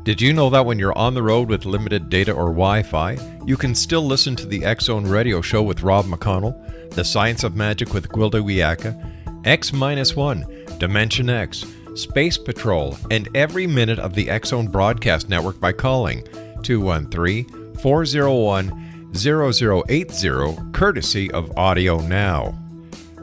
Did you know that when you're on the road with limited data or Wi-Fi, you can still listen to the X-Zone Radio Show with Rob McConnell, The Science of Magic with Gwilda Wiyaka, X-1, Dimension X, Space Patrol, and every minute of the X-Zone Broadcast Network by calling 213-401-0080, courtesy of Audio Now.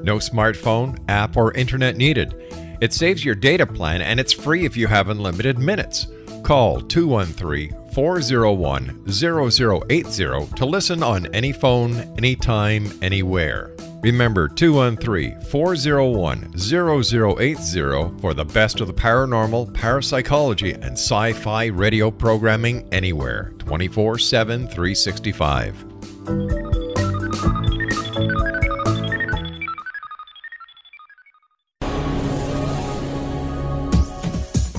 No smartphone, app, or internet needed. It saves your data plan, and it's free if you have unlimited minutes. Call 213-401-0080 to listen on any phone, anytime, anywhere. Remember 213-401-0080 for the best of the paranormal, parapsychology, and sci-fi radio programming anywhere, 24/7, 365.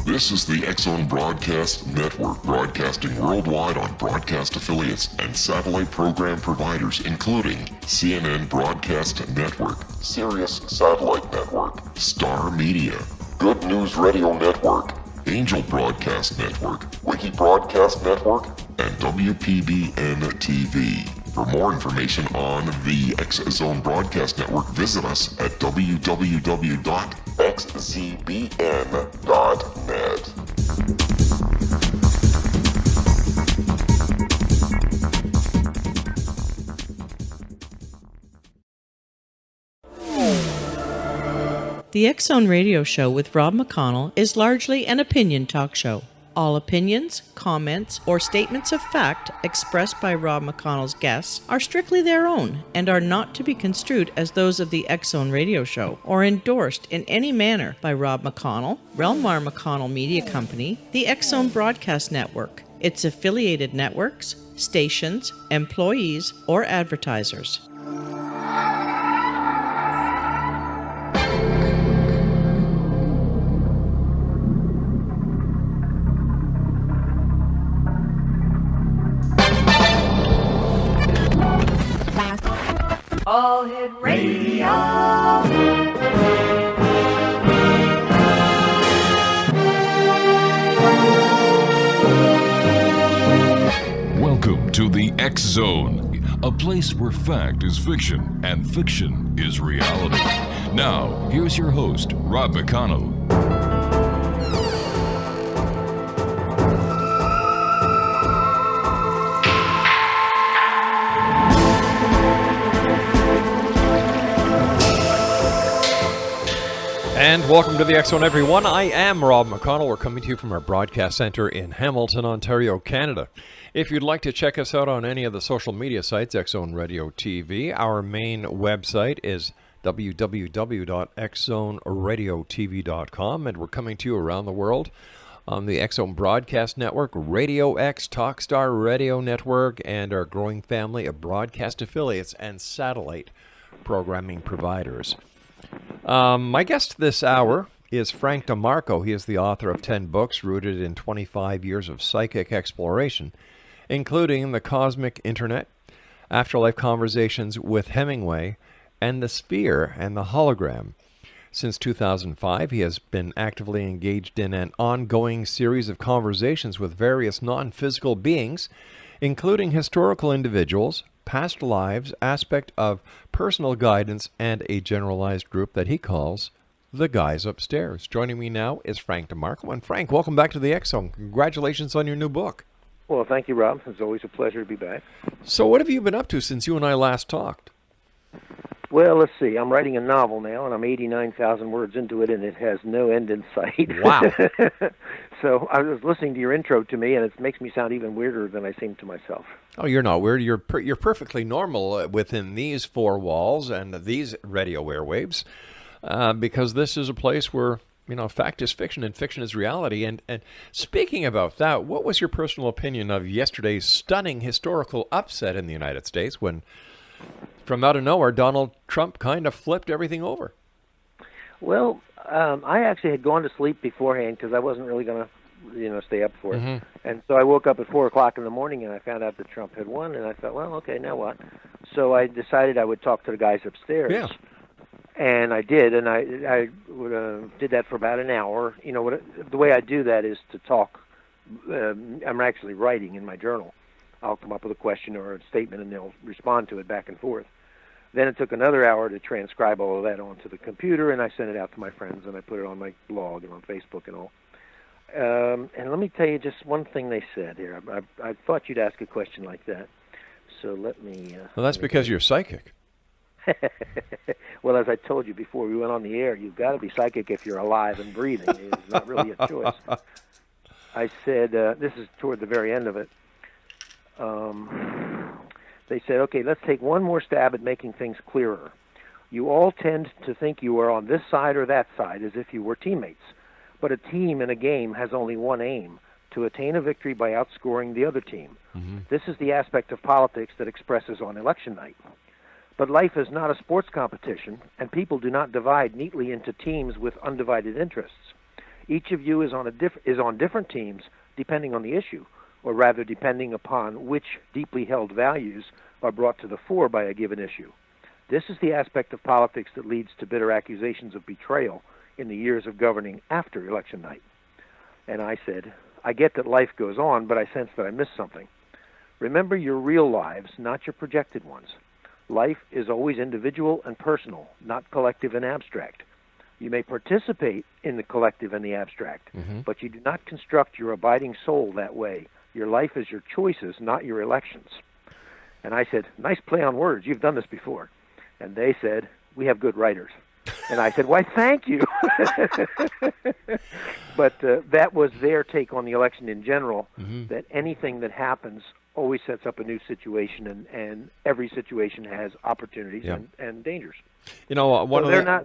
This is the X-Zone Broadcast Network, broadcasting worldwide on broadcast affiliates and satellite program providers, including CNN Broadcast Network, Sirius Satellite Network, Star Media, Good News Radio Network, Angel Broadcast Network, Wiki Broadcast Network, and WPBN TV. For more information on the X-Zone Broadcast Network, visit us at www.xzbn.net. The X-Zone Radio Show with Rob McConnell is largely an opinion talk show. All opinions, comments, or statements of fact expressed by Rob McConnell's guests are strictly their own and are not to be construed as those of the X-Zone Radio Show or endorsed in any manner by Rob McConnell, Relmar McConnell Media Company, the X-Zone Broadcast Network, its affiliated networks, stations, employees, or advertisers. All Hit Radio. Welcome to the X-Zone, a place where fact is fiction and fiction is reality. Now, here's your host, Rob McConnell. And welcome to the X-Zone, everyone. I am Rob McConnell. We're coming to you from our broadcast center in Hamilton, Ontario, Canada. If you'd like to check us out on any of the social media sites, X-Zone Radio TV, our main website is www.xzoneradiotv.com, and we're coming to you around the world on the X-Zone Broadcast Network, Radio X, Talkstar Radio Network, and our growing family of broadcast affiliates and satellite programming providers. My guest this hour is Frank DeMARCO. He is the author of 10 books rooted in 25 years of psychic exploration, including The Cosmic Internet, Afterlife Conversations with Hemingway, and The Sphere and the Hologram. Since 2005, he has been actively engaged in an ongoing series of conversations with various non-physical beings, including historical individuals, past lives, aspect of personal guidance, and a generalized group that he calls the Guys Upstairs. Joining me now is Frank DeMARCO. And Frank, welcome back to the X-Zone. Congratulations on your new book. Well, thank you, Rob. It's always a pleasure to be back. So what have you been up to since you and I last talked? Well, let's see. I'm writing a novel now, and I'm 89,000 words into it, and it has no end in sight. Wow. So I was listening to your intro to me, and it makes me sound even weirder than I seem to myself. Oh, you're not weird. You're perfectly normal within these four walls and these radio airwaves, because this is a place where, you know, fact is fiction and fiction is reality. And speaking about that, what was your personal opinion of yesterday's stunning historical upset in the United States when, from out of nowhere, Donald Trump kind of flipped everything over? Well, I actually had gone to sleep beforehand because I wasn't really going to, stay up for it. Mm-hmm. And so I woke up at 4 o'clock in the morning, and I found out that Trump had won, and I thought, well, okay, now what? So I decided I would talk to the guys upstairs. Yeah. And I did, and I did that for about an hour. The way I do that is to talk I'm actually writing in my journal. I'll come up with a question or a statement, and they'll respond to it back and forth. Then it took another hour to transcribe all of that onto the computer, and I sent it out to my friends, and I put it on my blog and on Facebook and all. And let me tell you just one thing they said here. I thought you'd ask a question like that. So let me... well, that's because you're psychic. Well, as I told you before we went on the air, you've got to be psychic if you're alive and breathing. It's not really a choice. I said, this is toward the very end of it. They said, okay, let's take one more stab at making things clearer. You all tend to think you are on this side or that side as if you were teammates. But a team in a game has only one aim, to attain a victory by outscoring the other team. Mm-hmm. This is the aspect of politics that expresses on election night. But life is not a sports competition, and people do not divide neatly into teams with undivided interests. Each of you is on different teams depending on the issue, or rather depending upon which deeply held values are brought to the fore by a given issue. This is the aspect of politics that leads to bitter accusations of betrayal in the years of governing after election night. And I said, I get that life goes on, but I sense that I missed something. Remember your real lives, not your projected ones. Life is always individual and personal, not collective and abstract. You may participate in the collective and the abstract, but you do not construct your abiding soul that way. Your life is your choices, not your elections. And I said, nice play on words. You've done this before. And they said, we have good writers. And I said, why, thank you. But that was their take on the election in general, that anything that happens always sets up a new situation, and every situation has opportunities and dangers. You know,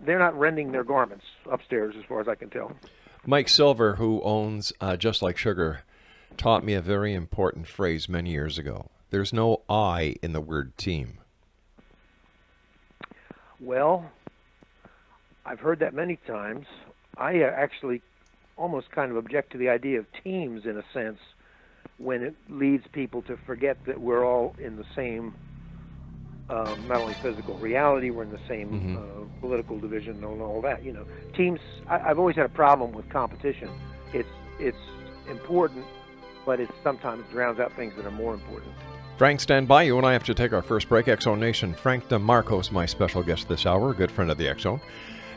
they're not rending their garments upstairs, as far as I can tell. Mike Silver, who owns Just Like Sugar, taught me a very important phrase many years ago. There's no I in the word team. Well, I've heard that many times. I actually almost kind of object to the idea of teams in a sense, when it leads people to forget that we're all in the same, not only physical reality, we're in the same political division and all that. You know, teams. I've always had a problem with competition. It's important, but it sometimes drowns out things that are more important. Frank, stand by. You and I have to take our first break. X-Zone Nation. Frank DeMARCO is my special guest this hour, a good friend of the X-Zone.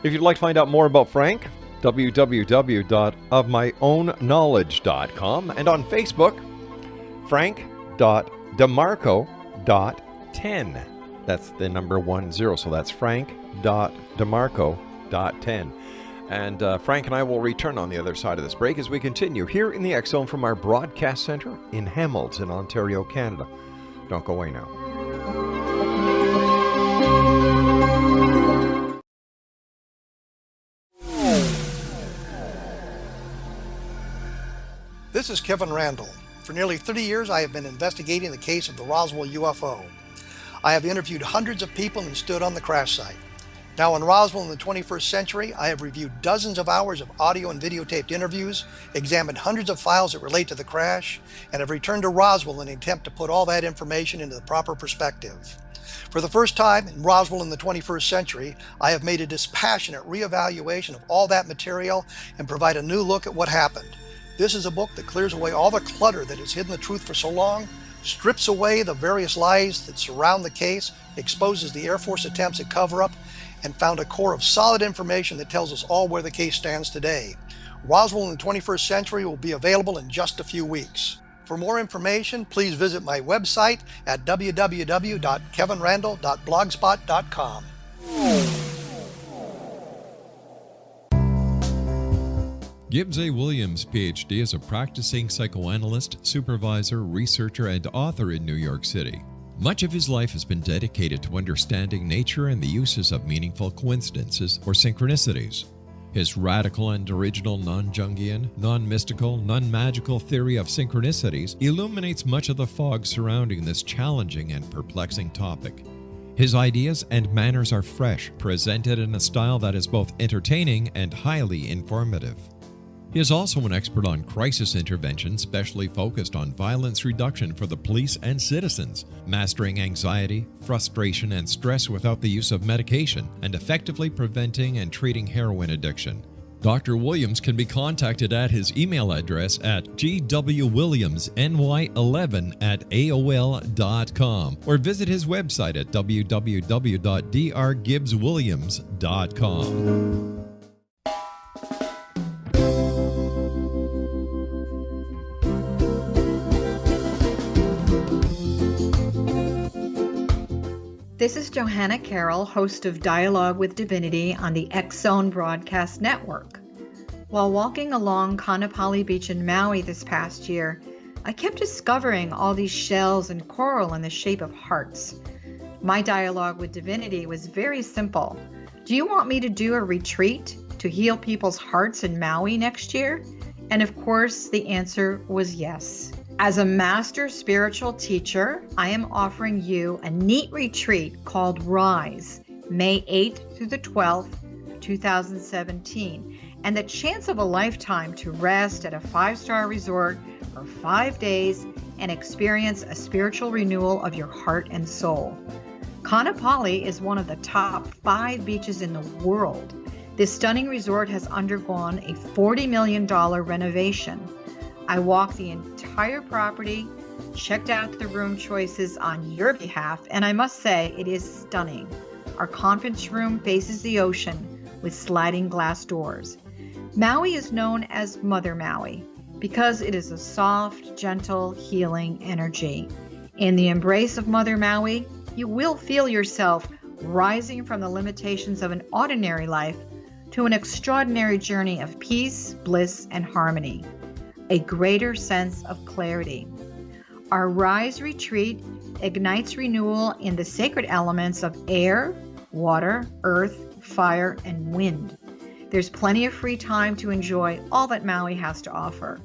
If you'd like to find out more about Frank, www.ofmyoownknowledge.com, and on Facebook, frank.demarco.10. That's the number 10. So that's frank.demarco.10. And Frank and I will return on the other side of this break as we continue here in the X-Zone from our broadcast center in Hamilton, Ontario, Canada. Don't go away now. This is Kevin Randall. For nearly 30 years, I have been investigating the case of the Roswell UFO. I have interviewed hundreds of people and stood on the crash site. Now in Roswell in the 21st century, I have reviewed dozens of hours of audio and videotaped interviews, examined hundreds of files that relate to the crash, and have returned to Roswell in an attempt to put all that information into the proper perspective. For the first time in Roswell in the 21st century, I have made a dispassionate reevaluation of all that material and provide a new look at what happened. This is a book that clears away all the clutter that has hidden the truth for so long, strips away the various lies that surround the case, exposes the Air Force attempts at cover-up, and found a core of solid information that tells us all where the case stands today. Roswell in the 21st century will be available in just a few weeks. For more information, please visit my website at www.kevinrandall.blogspot.com. Gibbs A. Williams, Ph.D., is a practicing psychoanalyst, supervisor, researcher, and author in New York City. Much of his life has been dedicated to understanding nature and the uses of meaningful coincidences or synchronicities. His radical and original non-Jungian, non-mystical, non-magical theory of synchronicities illuminates much of the fog surrounding this challenging and perplexing topic. His ideas and manners are fresh, presented in a style that is both entertaining and highly informative. He is also an expert on crisis intervention, specially focused on violence reduction for the police and citizens, mastering anxiety, frustration, and stress without the use of medication, and effectively preventing and treating heroin addiction. Dr. Williams can be contacted at his email address at gwwilliamsny11@aol.com or visit his website at www.drgibbswilliams.com. This is Johanna Carroll, host of Dialogue with Divinity on the X-Zone Broadcast Network. While walking along Kaanapali Beach in Maui this past year, I kept discovering all these shells and coral in the shape of hearts. My dialogue with Divinity was very simple. Do you want me to do a retreat to heal people's hearts in Maui next year? And of course, the answer was yes. As a master spiritual teacher, I am offering you a neat retreat called Rise, May 8th through the 12th, 2017, and the chance of a lifetime to rest at a 5-star resort for 5 days and experience a spiritual renewal of your heart and soul. Kaanapali is one of the top 5 beaches in the world. This stunning resort has undergone a $40 million renovation. I walked the entire property, checked out the room choices on your behalf, and I must say it is stunning. Our conference room faces the ocean with sliding glass doors. Maui is known as Mother Maui because it is a soft, gentle, healing energy. In the embrace of Mother Maui, you will feel yourself rising from the limitations of an ordinary life to an extraordinary journey of peace, bliss, and harmony. A greater sense of clarity. Our Rise retreat ignites renewal in the sacred elements of air, water, earth, fire, and wind. There's plenty of free time to enjoy all that Maui has to offer.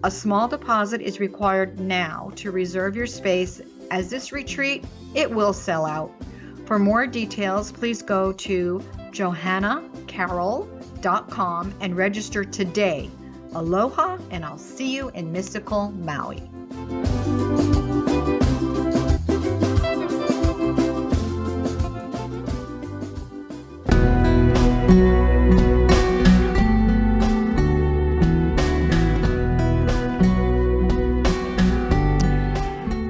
A small deposit is required now to reserve your space, as this retreat, it will sell out. For more details, please go to johannacarroll.com and register today. Aloha, and I'll see you in mystical Maui.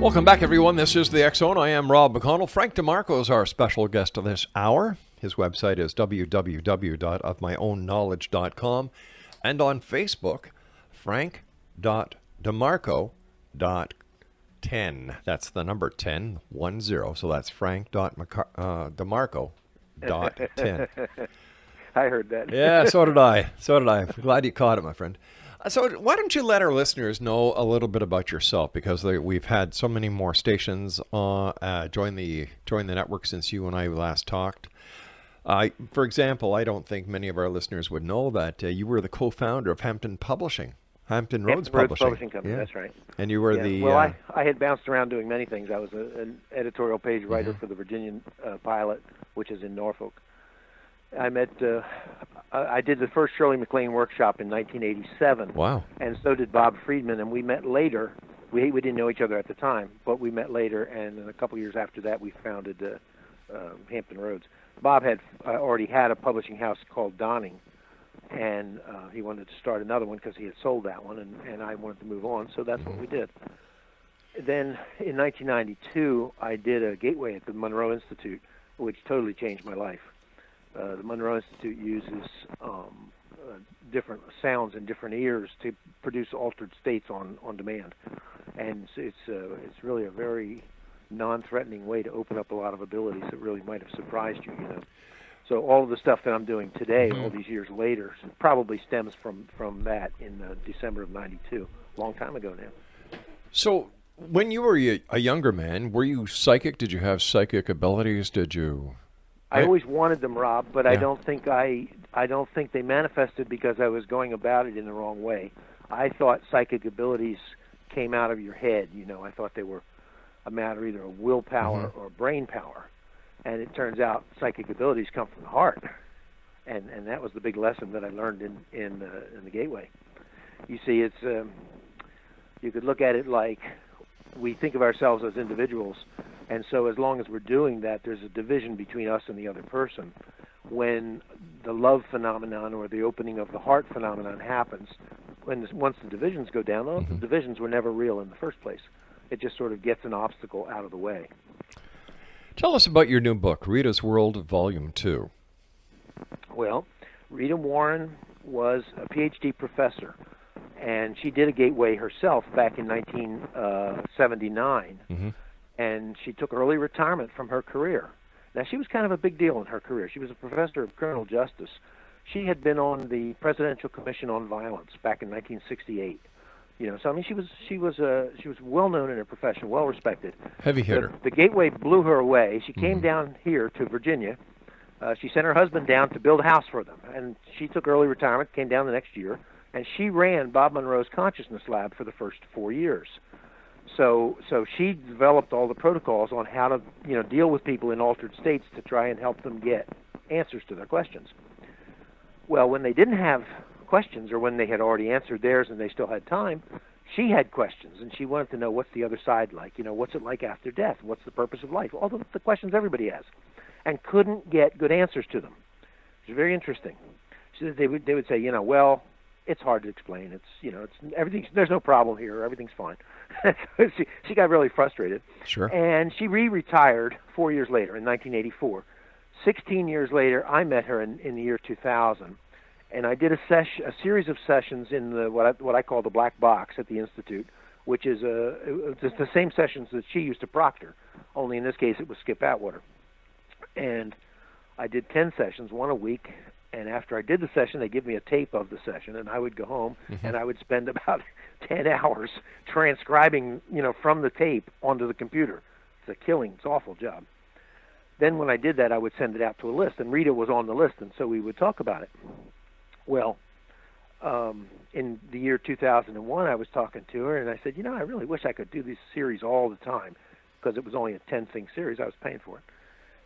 Welcome back, everyone. This is the X-Zone. I am Rob McConnell. Frank DeMarco is our special guest of this hour. His website is www.ofmyoownknowledge.com. And on Facebook, frank.demarco.10. That's the number 10, 10. So that's frank.demarco.10. I heard that. Yeah, so did I. Glad you caught it, my friend. So why don't you let our listeners know a little bit about yourself? Because we've had so many more stations join the network since you and I last talked. For example, I don't think many of our listeners would know that you were the co-founder of Hampton Roads Publishing Company. Yeah. That's right. And you were the... Well, I had bounced around doing many things. I was an editorial page writer for the Virginian Pilot, which is in Norfolk. I did the first Shirley MacLaine workshop in 1987. Wow. And so did Bob Friedman, and we met later. We didn't know each other at the time, but we met later, and a couple years after that, we founded Hampton Roads. Bob had already had a publishing house called Donning, and he wanted to start another one because he had sold that one, and I wanted to move on, so that's what we did. Then in 1992, I did a gateway at the Monroe Institute, which totally changed my life. The Monroe Institute uses different sounds in different ears to produce altered states on demand, and it's really a very non-threatening way to open up a lot of abilities that really might have surprised you. So all of the stuff that I'm doing today, all these years later, probably stems from that in December of '92, a long time ago now. So when you were a younger man, were you psychic? Did you have psychic abilities? Did you? I always wanted them, Rob, but I don't think they manifested because I was going about it in the wrong way. I thought psychic abilities came out of your head. I thought they were a matter either of willpower or brain power, and it turns out psychic abilities come from the heart, and that was the big lesson that I learned in the Gateway. You see, it's you could look at it like we think of ourselves as individuals, and so as long as we're doing that, there's a division between us and the other person. when the love phenomenon or the opening of the heart phenomenon happens. Once the divisions go down, the divisions were never real in the first place. It just sort of gets an obstacle out of the way. Tell us about your new book, Rita's World, Volume 2. Well, Rita Warren was a PhD professor, and she did a gateway herself back in 1979, and she took early retirement from her career. Now, she was kind of a big deal in her career. She was a professor of criminal justice. She had been on the Presidential Commission on Violence back in 1968. So I mean, she was well known in her profession, well respected. Heavy hitter. The gateway blew her away. She came down here to Virginia. She sent her husband down to build a house for them, and she took early retirement, came down the next year, and she ran Bob Monroe's Consciousness Lab for the first 4 years. So she developed all the protocols on how to deal with people in altered states to try and help them get answers to their questions. Well, when they didn't have questions, or when they had already answered theirs and they still had time, she had questions, and she wanted to know, what's the other side like? What's it like after death? What's the purpose of life? All the questions everybody has, and couldn't get good answers to them. It was very interesting. She said they would say, well, it's hard to explain. It's everything. There's no problem here. Everything's fine. She got really frustrated. Sure. And she retired 4 years later in 1984. 16 years later, I met her in the year 2000, and I did a series of sessions in the what I call the black box at the Institute, which is it's the same sessions that she used to proctor, only in this case it was Skip Atwater. And I did 10 sessions, one a week, and after I did the session, they give me a tape of the session, and I would go home and I would spend about 10 hours transcribing, from the tape onto the computer. It's an awful job. Then when I did that, I would send it out to a list, and Rita was on the list, and so we would talk about it. Well, in the year 2001, I was talking to her, and I said, I really wish I could do this series all the time, because it was only a 10-thing series. I was paying for it.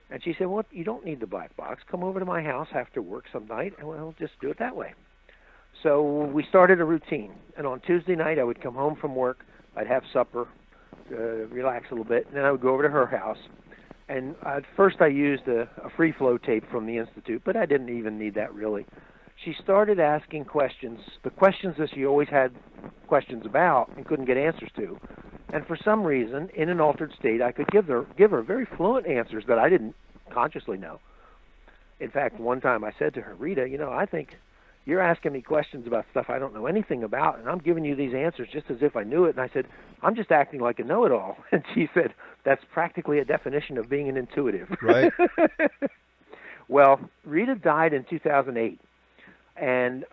And she said, well, you don't need the black box. Come over to my house after work some night, and we'll just do it that way. So we started a routine, and on Tuesday night, I would come home from work. I'd have supper, relax a little bit, and then I would go over to her house. And at first I used a free flow tape from the Institute, but I didn't even need that really. She started asking questions, the questions that she always had questions about and couldn't get answers to. And for some reason, in an altered state, I could give her very fluent answers that I didn't consciously know. In fact, one time I said to her, Rita, I think you're asking me questions about stuff I don't know anything about, and I'm giving you these answers just as if I knew it. And I said, I'm just acting like a know-it-all. And she said, that's practically a definition of being an intuitive. Right. Well, Rita died in 2008. And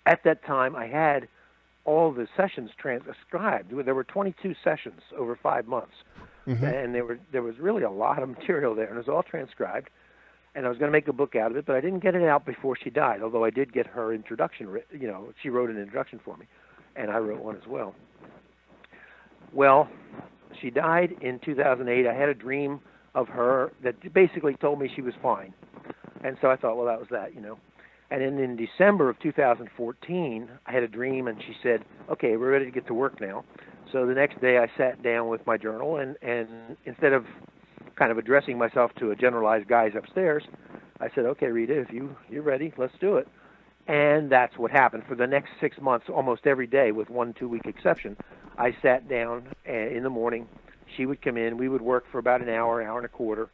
at that time, I had all the sessions transcribed. There were 22 sessions over 5 months. And there was really a lot of material there, and it was all transcribed. And I was going to make a book out of it, but I didn't get it out before she died, although I did get her introduction. She wrote an introduction for me, and I wrote one as well. Well, she died in 2008. I had a dream of her that basically told me she was fine. And so I thought, well, that was that, And then in December of 2014, I had a dream, and she said, okay, we're ready to get to work now. So the next day I sat down with my journal, and instead of kind of addressing myself to a generalized guys upstairs, I said, okay, Rita, if you're ready, let's do it. And that's what happened. For the next 6 months, almost every day, with 1 2-week exception, I sat down in the morning. She would come in. We would work for about an hour and a quarter,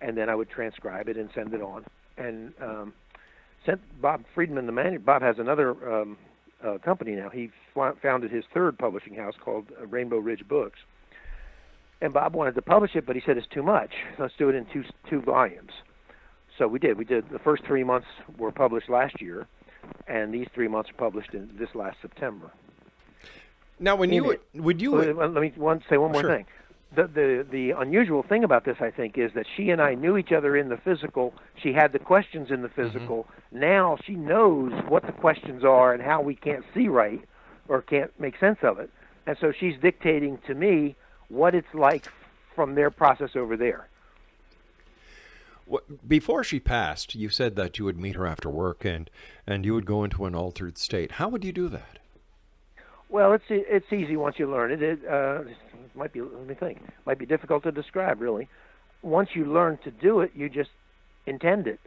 and then I would transcribe it and send it on. And sent Bob Friedman, the manager. Bob has another company now. He founded his third publishing house called Rainbow Ridge Books. And Bob wanted to publish it, but he said it's too much. Let's do it in two volumes. So we did. The first 3 months were published last year, and these 3 months were published in this last September. Now, when you would you let me say one more thing. The unusual thing about this, I think, is that she and I knew each other in the physical. She had the questions in the physical. Now she knows what the questions are and how we can't see right or can't make sense of it. And so she's dictating to me what it's like from their process over there. Before she passed, you said that you would meet her after work and you would go into an altered state. How would you do that? Well, it's easy once you learn it. It might be, let me think, might be difficult to describe, really. Once you learn to do it, you just intend it.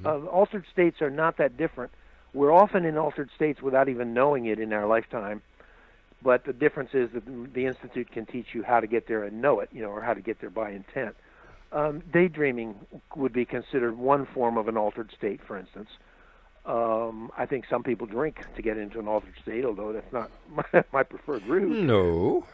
Altered states are not that different. We're often in altered states without even knowing it in our lifetime, but the difference is that the Institute can teach you how to get there and know it, or how to get there by intent. Daydreaming would be considered one form of an altered state, for instance. I think some people drink to get into an altered state, although that's not my preferred route. No.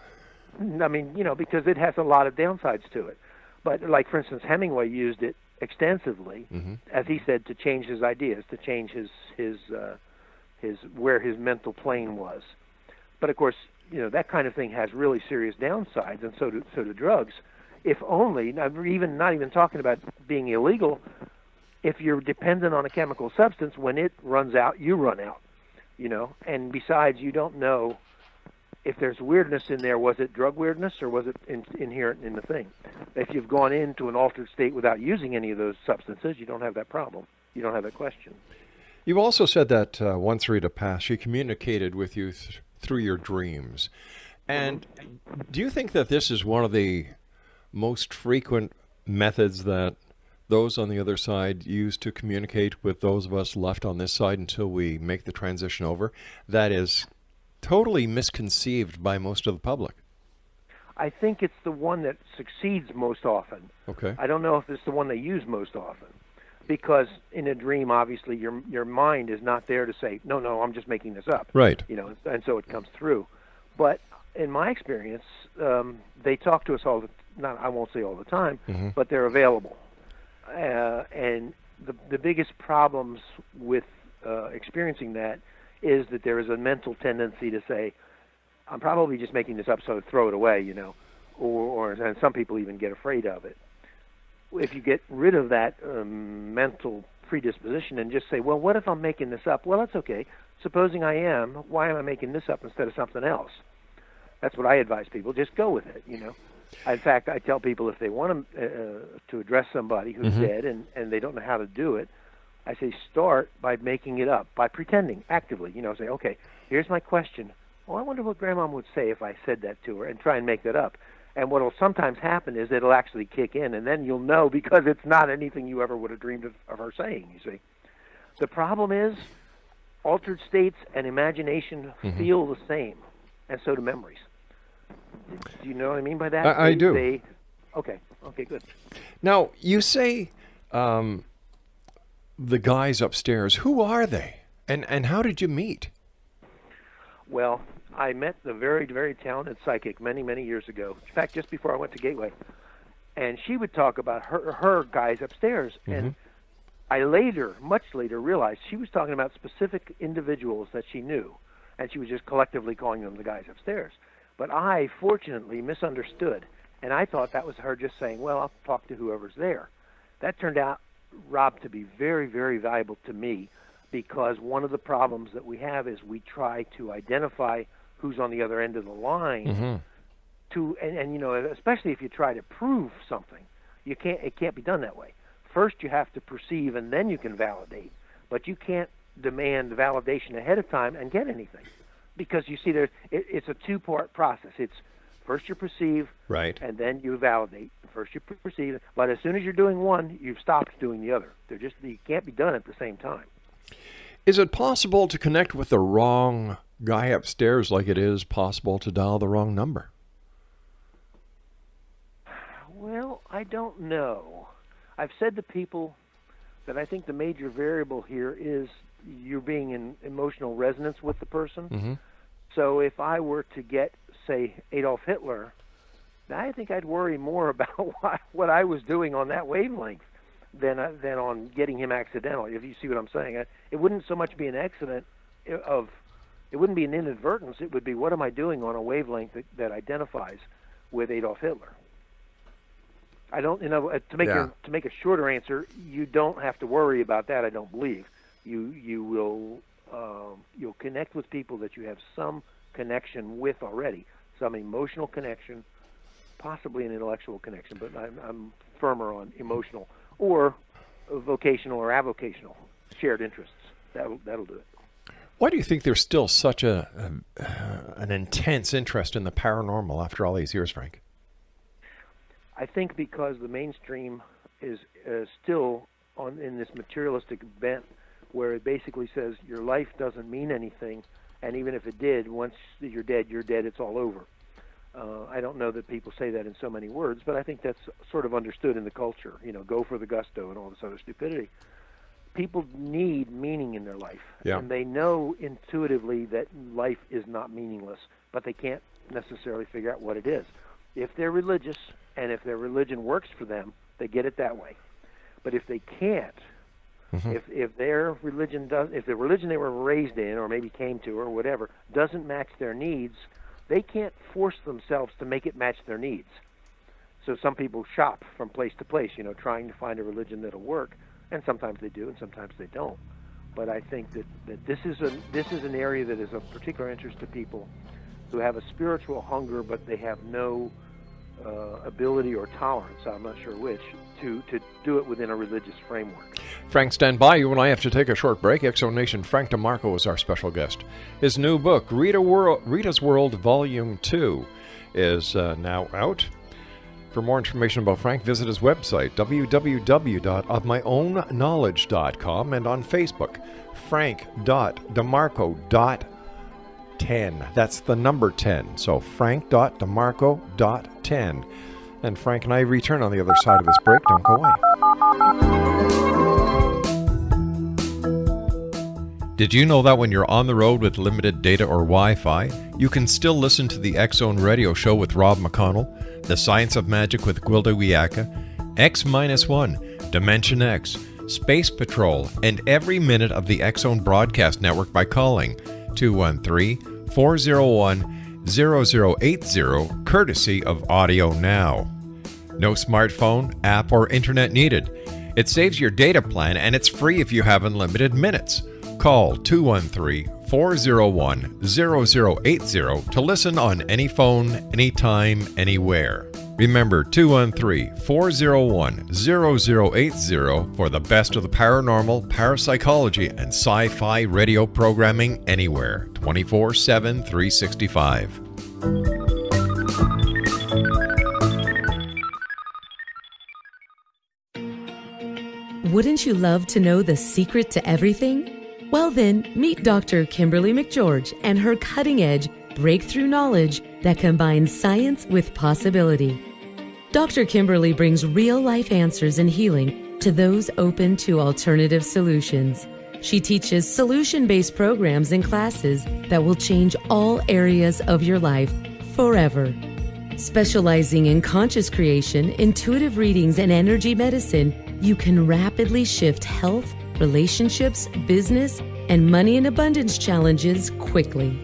I mean, because it has a lot of downsides to it. But, like, for instance, Hemingway used it extensively, as he said, to change his ideas, to change his where his mental plane was. But of course, that kind of thing has really serious downsides, and so do drugs. If only, not even talking about being illegal, if you're dependent on a chemical substance, when it runs out, you run out. And besides, you don't know if there's weirdness in there. Was it drug weirdness, or was it inherent in the thing? If you've gone into an altered state without using any of those substances, you don't have that problem. You don't have that question. You also said that once Rita passed, she communicated with you through your dreams. And do you think that this is one of the most frequent methods that those on the other side use to communicate with those of us left on this side until we make the transition over? That is totally misconceived by most of the public. I think it's the one that succeeds most often. Okay. I don't know if it's the one they use most often, because in a dream, obviously, your mind is not there to say, no, I'm just making this up. Right. And so it comes through. But in my experience, they talk to us I won't say all the time, but they're available. And the biggest problems with experiencing that is that there is a mental tendency to say, I'm probably just making this up, so throw it away, and some people even get afraid of it. If you get rid of that mental predisposition and just say, well, what if I'm making this up? Well, that's okay. Supposing I am, why am I making this up instead of something else? That's what I advise people. Just go with it, In fact, I tell people if they want to address somebody who's dead and they don't know how to do it, I say start by making it up, by pretending actively. Say, okay, here's my question. Well, I wonder what Grandma would say if I said that to her, and try and make that up. And what will sometimes happen is it'll actually kick in, and then you'll know because it's not anything you ever would have dreamed of her saying, you see. The problem is altered states and imagination feel the same, and so do memories. Do you know what I mean by that? I do. Okay, good. Now, you say the guys upstairs. Who are they? And how did you meet? Well, I met the very, very talented psychic many, many years ago. In fact, just before I went to Gateway. And she would talk about her guys upstairs. And I much later, realized she was talking about specific individuals that she knew. And she was just collectively calling them the guys upstairs. But I, fortunately, misunderstood. And I thought that was her just saying, well, I'll talk to whoever's there. That turned out, Rob, to be very, very valuable to me, because one of the problems that we have is we try to identify who's on the other end of the line, and especially if you try to prove something, it can't be done that way. First you have to perceive, and then you can validate, but you can't demand validation ahead of time and get anything, because you see it's a two-part process. It's first you perceive, right, and then you validate. First you perceive, but as soon as you're doing one, you've stopped doing the other. You can't be done at the same time. Is it possible to connect with the wrong guy upstairs like it is possible to dial the wrong number? Well, I don't know. I've said to people that I think the major variable here is you're being in emotional resonance with the person. So if I were to get, say, Adolf Hitler, I think I'd worry more about what I was doing on that wavelength than on getting him accidentally, if you see what I'm saying. It wouldn't so much be an accident it wouldn't be an inadvertence. It would be, what am I doing on a wavelength that identifies with Adolf Hitler? I don't, to make a shorter answer, you don't have to worry about that. I don't believe you'll connect with people that you have some connection with already, some emotional connection, possibly an intellectual connection, but I'm firmer on emotional or vocational or avocational shared interests. That'll do it. Why do you think there's still such an intense interest in the paranormal after all these years, Frank? I think because the mainstream is still in this materialistic bent, where it basically says your life doesn't mean anything, and even if it did, once you're dead, it's all over. I don't know that people say that in so many words, but I think that's sort of understood in the culture. Go for the gusto and all this other stupidity. People need meaning in their life, and they know intuitively that life is not meaningless, but they can't necessarily figure out what it is. If they're religious, and if their religion works for them, they get it that way. But if they can't, if their religion if the religion they were raised in, or maybe came to, or whatever, doesn't match their needs, they can't force themselves to make it match their needs. So some people shop from place to place, trying to find a religion that'll work, and sometimes they do, and sometimes they don't. But I think that this is an area that is of particular interest to people who have a spiritual hunger, but they have no ability or tolerance, I'm not sure which, to do it within a religious framework. Frank, stand by. You and I have to take a short break. X-Zone Nation, Frank DeMARCO is our special guest. His new book, Rita's World Volume 2, is now out. For more information about Frank, visit his website, www.ofmyoownknowledge.com, and on Facebook, frank.demarco.10. That's the number 10. So frank.demarco.10. And Frank and I return on the other side of this break. Don't go away. Did you know that when you're on the road with limited data or Wi-Fi, you can still listen to the X-Zone Radio Show with Rob McConnell, The Science of Magic with Gwilda Wiyaka, X-1, Dimension X, Space Patrol, and every minute of the X-Zone Broadcast Network by calling 213-401-0080, courtesy of Audio Now. No smartphone, app, or internet needed. It saves your data plan, and it's free if you have unlimited minutes. Call 213-401-0080 to listen on any phone, anytime, anywhere. Remember, 213-401-0080 for the best of the paranormal, parapsychology, and sci-fi radio programming anywhere, 24/7, 365. Wouldn't you love to know the secret to everything? Well then, meet Dr. Kimberly McGeorge and her cutting-edge breakthrough knowledge that combines science with possibility. Dr. Kimberly brings real-life answers and healing to those open to alternative solutions. She teaches solution-based programs and classes that will change all areas of your life forever. Specializing in conscious creation, intuitive readings, and energy medicine, you can rapidly shift health, relationships, business, and money and abundance challenges quickly.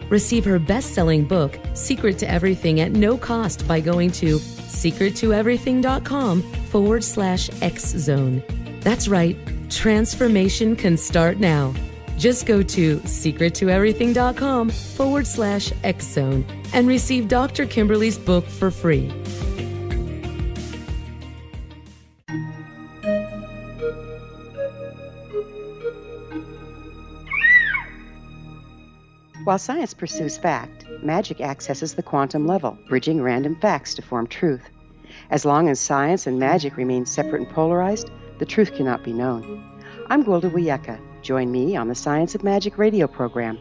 Receive her best-selling book, Secret to Everything, at no cost by going to secrettoeverything.com/X-Zone. That's right, transformation can start now. Just go to secrettoeverything.com/X-Zone and receive Dr. Kimberly's book for free. While science pursues fact, magic accesses the quantum level, bridging random facts to form truth. As long as science and magic remain separate and polarized, the truth cannot be known. I'm Gwilda Wiyaka. Join me on the Science of Magic radio program,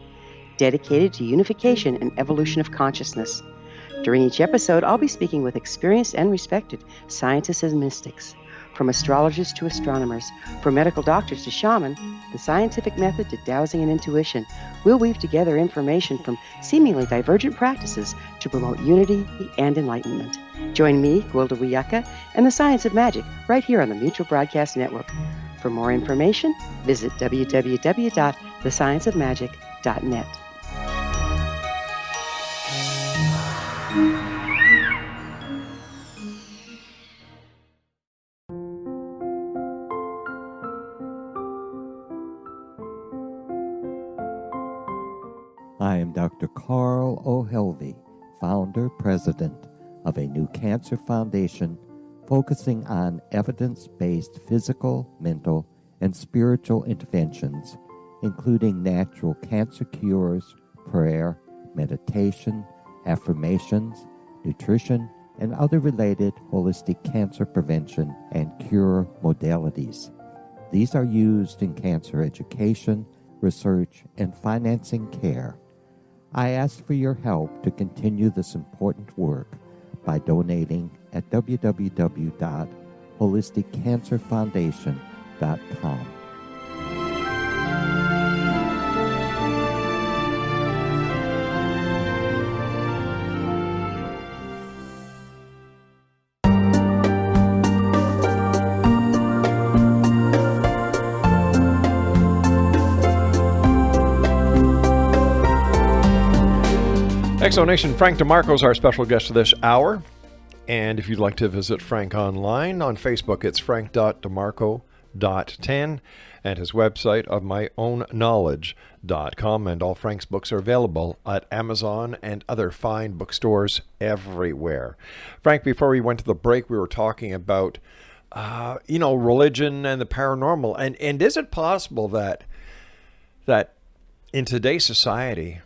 dedicated to unification and evolution of consciousness. During each episode, I'll be speaking with experienced and respected scientists and mystics. From astrologers to astronomers, from medical doctors to shaman, the scientific method to dowsing and intuition, we'll weave together information from seemingly divergent practices to promote unity and enlightenment. Join me, Gwilda Wiyaka, and the Science of Magic right here on the Mutual Broadcast Network. For more information, visit www.thescienceofmagic.net. I am Dr. Carl O'Helvey, founder, president of a new cancer foundation focusing on evidence-based physical, mental, and spiritual interventions, including natural cancer cures, prayer, meditation, affirmations, nutrition, and other related holistic cancer prevention and cure modalities. These are used in cancer education, research, and financing care. I ask for your help to continue this important work by donating at www.holisticcancerfoundation.com. Exonation, Frank DeMARCO is our special guest for this hour. And if you'd like to visit Frank online, on Facebook it's frank.demarco.10, and his website of myoownknowledge.com. And all Frank's books are available at Amazon and other fine bookstores everywhere. Frank, before we went to the break, we were talking about, religion and the paranormal. And is it possible that in today's society,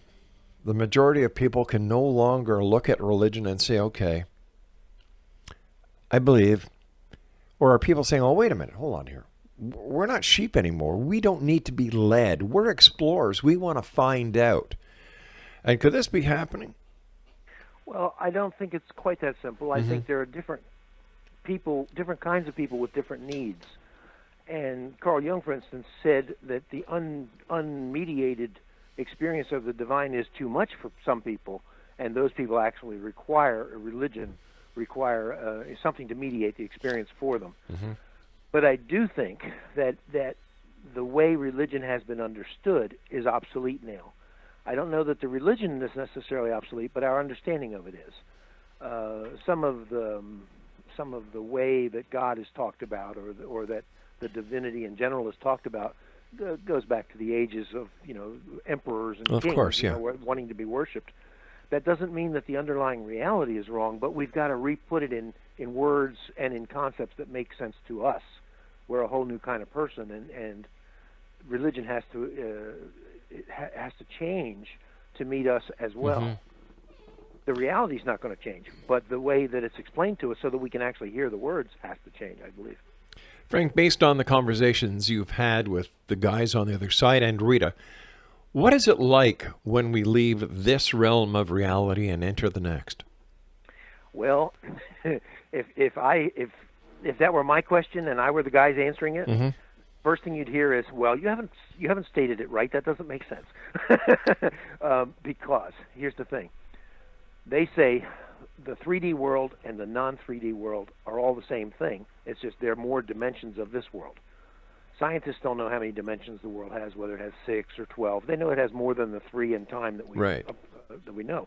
the majority of people can no longer look at religion and say, okay, I believe, or are people saying, oh, wait a minute, hold on here. We're not sheep anymore. We don't need to be led. We're explorers. We want to find out. And could this be happening? Well, I don't think it's quite that simple. I think there are different people, different kinds of people with different needs. And Carl Jung, for instance, said that the unmediated experience of the divine is too much for some people, and those people actually require a religion, require something to mediate the experience for them. But I do think that the way religion has been understood is obsolete now. I don't know that the religion is necessarily obsolete, but our understanding of it is. Some of the way that God is talked about, or that the divinity in general is talked about, goes back to the ages of emperors and kings, course, yeah. Wanting to be worshipped. That doesn't mean that the underlying reality is wrong, but we've got to re-put it in words and in concepts that make sense to us. We're a whole new kind of person, and religion has to change to meet us as well. The reality is not going to change, but the way that it's explained to us so that we can actually hear the words has to change, I believe. Frank, based on the conversations you've had with the guys on the other side and Rita, what is it like when we leave this realm of reality and enter the next? Well, if that were my question and I were the guys answering it, first thing you'd hear is, well, you haven't stated it right. That doesn't make sense. Because here's the thing. They say the 3D world and the non-3D world are all the same thing. It's just there are more dimensions of this world. Scientists don't know how many dimensions the world has, whether it has 6 or 12. They know it has more than the 3 in time that we know.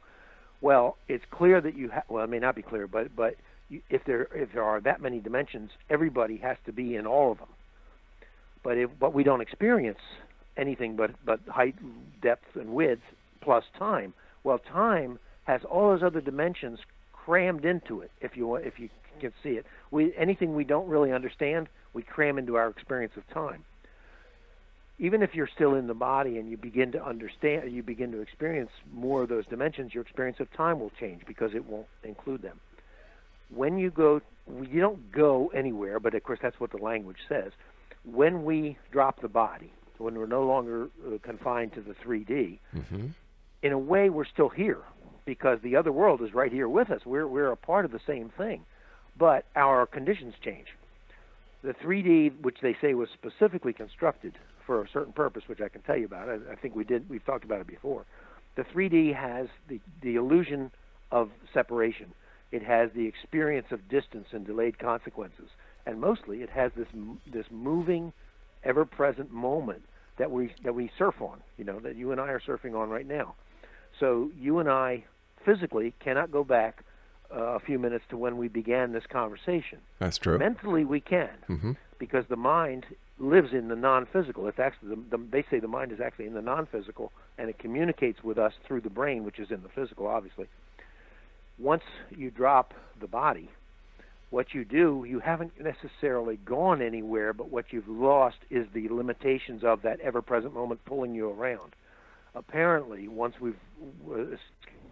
Well, it's clear that well, it may not be clear, but if there are that many dimensions, everybody has to be in all of them. But we don't experience anything but height, depth, and width plus time. Well, time has all those other dimensions crammed into it, if you can see it. Anything we don't really understand, we cram into our experience of time. Even if you're still in the body and you begin to understand, you begin to experience more of those dimensions, your experience of time will change because it won't include them. When you don't go anywhere, but of course that's what the language says. When we drop the body, when we're no longer confined to the 3D, in a way we're still here, because the other world is right here with us. We're a part of the same thing, but our conditions change. The 3D, which they say was specifically constructed for a certain purpose, which I can tell you about, I think we've talked about it before. The 3D has the illusion of separation. It has the experience of distance and delayed consequences, and mostly it has this moving, ever-present moment that we surf on. That you and I are surfing on right now. So you and I physically cannot go back a few minutes to when we began this conversation. That's true. Mentally we can, because the mind lives in the non-physical. It's actually they say the mind is actually in the non-physical, and it communicates with us through the brain, which is in the physical, obviously. Once you drop the body, what you do, you haven't necessarily gone anywhere, but what you've lost is the limitations of that ever-present moment pulling you around. Apparently, once we've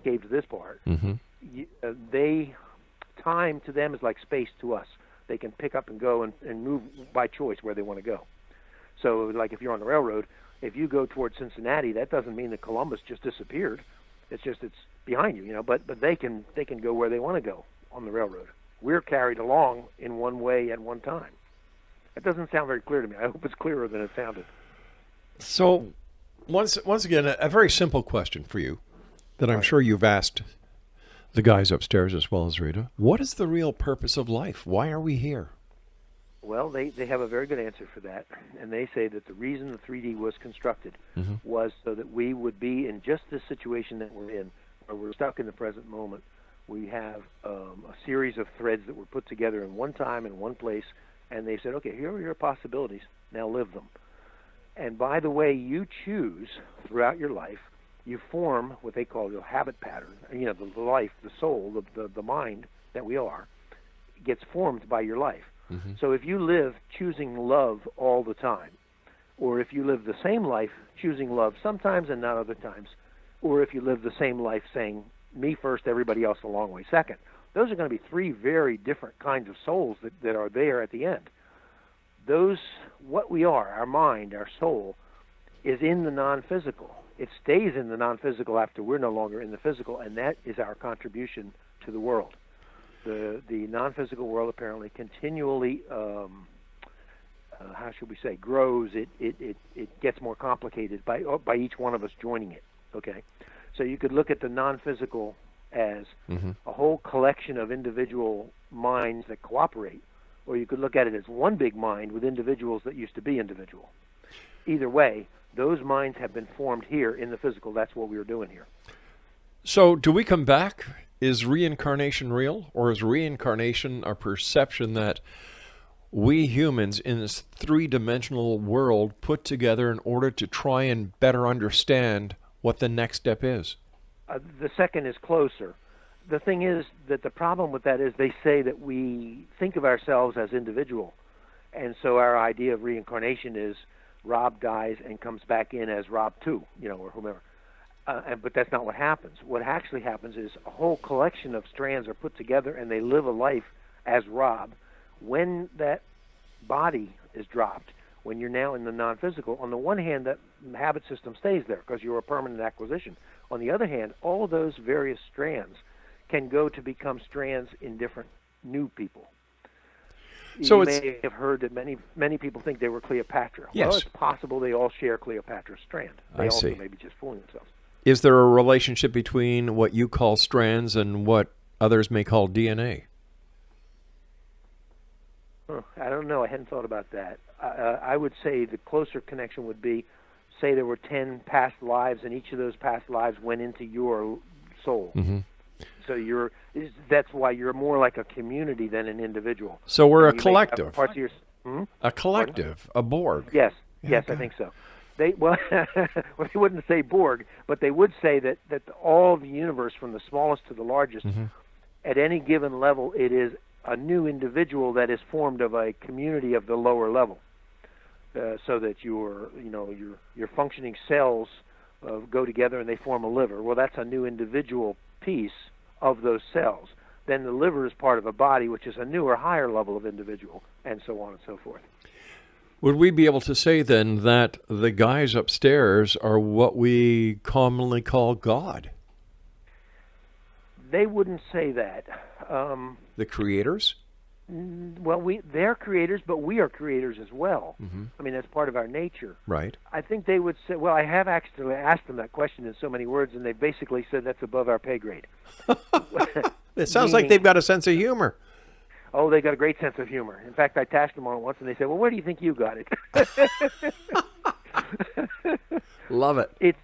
escaped this part, time to them is like space to us. They can pick up and go and move by choice where they want to go. So, like if you're on the railroad, if you go towards Cincinnati, that doesn't mean that Columbus just disappeared. It's just it's behind you, But they can go where they want to go on the railroad. We're carried along in one way at one time. That doesn't sound very clear to me. I hope it's clearer than it sounded. So, once again, a very simple question for you that I'm sure you've asked the guys upstairs as well as Rita. What is the real purpose of life? Why are we here? Well, they have a very good answer for that, and they say that the reason the 3D was constructed was so that we would be in just this situation that we're in, where we're stuck in the present moment. We have a series of threads that were put together in one time, in one place, and they said, okay, here are your possibilities, now live them. And by the way you choose throughout your life, you form what they call your habit pattern. The life, the soul, the mind that we are, gets formed by your life. So if you live choosing love all the time, or if you live the same life choosing love sometimes and not other times, or if you live the same life saying, me first, everybody else a long way second, those are going to be three very different kinds of souls that are there at the end. What we are, our mind, our soul, is in the non-physical. It stays in the non-physical after we're no longer in the physical, and that is our contribution to the world. The non-physical world apparently continually, how should we say, grows. It gets more complicated by each one of us joining it. Okay, so you could look at the non-physical as a whole collection of individual minds that cooperate, or you could look at it as one big mind with individuals that used to be individual. Either way, those minds have been formed here in the physical. That's what we were doing here. So do we come back? Is reincarnation real, or is reincarnation a perception that we humans in this three-dimensional world put together in order to try and better understand what the next step is? The second is closer. The thing is that the problem with that is they say that we think of ourselves as individual, and so our idea of reincarnation is Rob dies and comes back in as Rob 2, or whomever. But that's not what happens. What actually happens is a whole collection of strands are put together and they live a life as Rob. When that body is dropped, when you're now in the non-physical, on the one hand, that habit system stays there because you're a permanent acquisition. On the other hand, all of those various strands can go to become strands in different new people. So you may have heard that many people think they were Cleopatra. Yes. Well, it's possible they all share Cleopatra's strand. They I also see. may be just fooling themselves. Is there a relationship between what you call strands and what others may call DNA? I don't know. I hadn't thought about that. I would say the closer connection would be, say there were 10 past lives, and each of those past lives went into your soul. So that's why you're more like a community than an individual. So we're a You may have collective. parts of your, A collective, a Borg. Yes, Yeah, I think so. They they wouldn't say Borg, but they would say that all of the universe, from the smallest to the largest, at any given level, it is a new individual that is formed of a community of the lower level, so that your functioning cells go together and they form a liver. Well, that's a new individual piece of those cells. Then the liver is part of a body, which is a newer, higher level of individual, and so on and so forth. Would we be able to say then that the guys upstairs are what we commonly call God? They wouldn't say that. The creators? Well, they're creators, but we are creators as well. I mean, that's part of our nature. Right. I think they would say, well, I have actually asked them that question in so many words, and they basically said that's above our pay grade. It sounds like they've got a sense of humor. Oh, they got a great sense of humor. In fact, I tasked them on it once, and they said, well, where do you think you got it? Love it.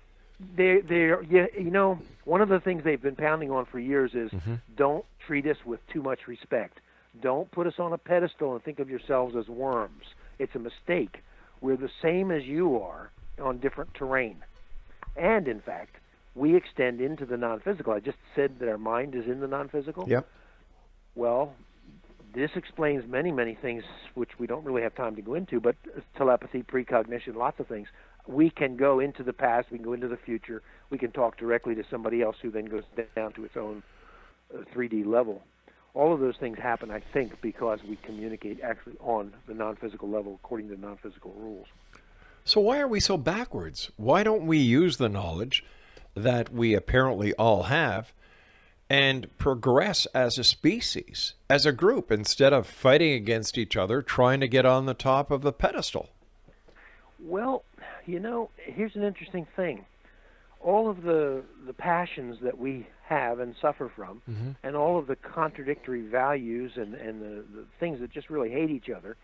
One of the things they've been pounding on for years is don't treat us with too much respect. Don't put us on a pedestal and think of yourselves as worms. It's a mistake. We're the same as you are on different terrain. And, in fact, we extend into the non-physical. I just said that our mind is in the non-physical. Yep. Well, this explains many, many things which we don't really have time to go into, but telepathy, precognition, lots of things. We can go into the past, we can go into the future, we can talk directly to somebody else who then goes down to its own 3D level. All of those things happen, I think, because we communicate actually on the non-physical level according to non-physical rules. So why are we so backwards? Why don't we use the knowledge that we apparently all have and progress as a species, as a group, instead of fighting against each other, trying to get on the top of the pedestal? Well, here's an interesting thing. All of the passions that we have and suffer from, and all of the contradictory values and the things that just really hate each other,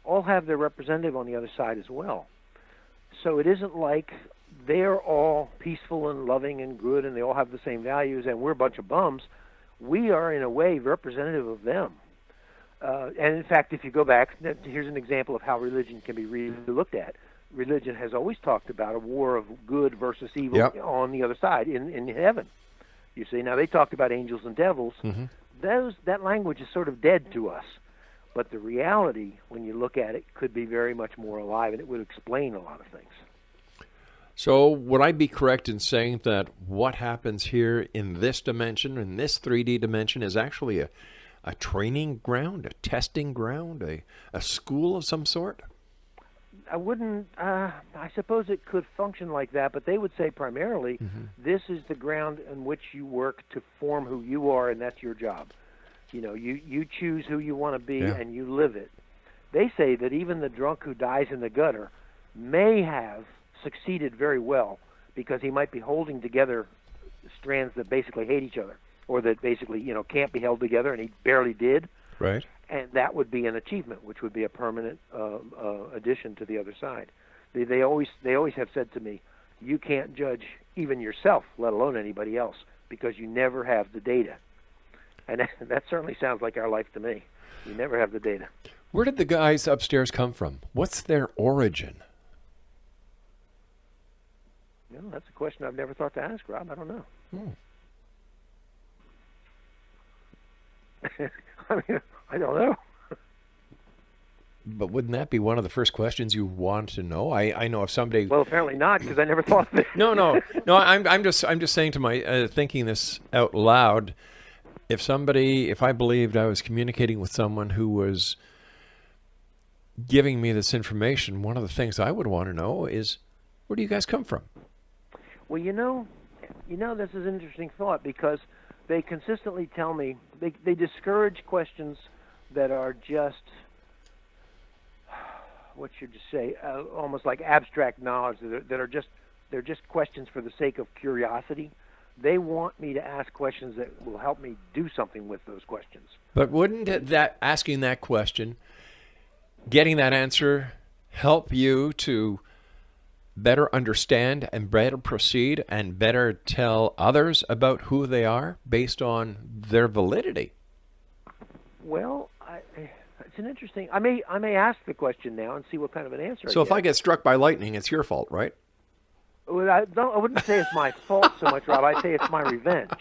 all have their representative on the other side as well. So it isn't like they're all peaceful and loving and good and they all have the same values and we're a bunch of bums. We are, in a way, representative of them. And in fact, if you go back, here's an example of how religion can be really looked at. Religion has always talked about a war of good versus evil on the other side in heaven. You see, now they talked about angels and devils. That language is sort of dead to us. But the reality, when you look at it, could be very much more alive, and it would explain a lot of things. So would I be correct in saying that what happens here in this dimension, in this 3D dimension, is actually a training ground, a testing ground, a school of some sort? I wouldn't, I suppose it could function like that, but they would say primarily this is the ground in which you work to form who you are, and that's your job. You choose who you want to be, and you live it. They say that even the drunk who dies in the gutter may have succeeded very well because he might be holding together strands that basically hate each other, or that basically, can't be held together, and he barely did. Right. And that would be an achievement, which would be a permanent addition to the other side. They always have said to me, you can't judge even yourself, let alone anybody else, because you never have the data. And that certainly sounds like our life to me. You never have the data. Where did the guys upstairs come from? What's their origin? That's a question I've never thought to ask, Rob. I don't know. I don't know. But wouldn't that be one of the first questions you want to know? I know if somebody... Well, apparently not, because I never thought of it. No. I'm just saying to my thinking this out loud. If I believed I was communicating with someone who was giving me this information, one of the things I would want to know is, where do you guys come from? Well, this is an interesting thought, because they consistently tell me they discourage questions that are just, what should you say, almost like abstract knowledge, they're just questions for the sake of curiosity. They want me to ask questions that will help me do something with those questions. But wouldn't asking that question, getting that answer, help you to better understand and better proceed and better tell others about who they are based on their validity? Well, it's an interesting... I may ask the question now and see what kind of an answer I get. So if I get struck by lightning, it's your fault, right? Well, I wouldn't say it's my fault so much, Rob. I'd say it's my revenge.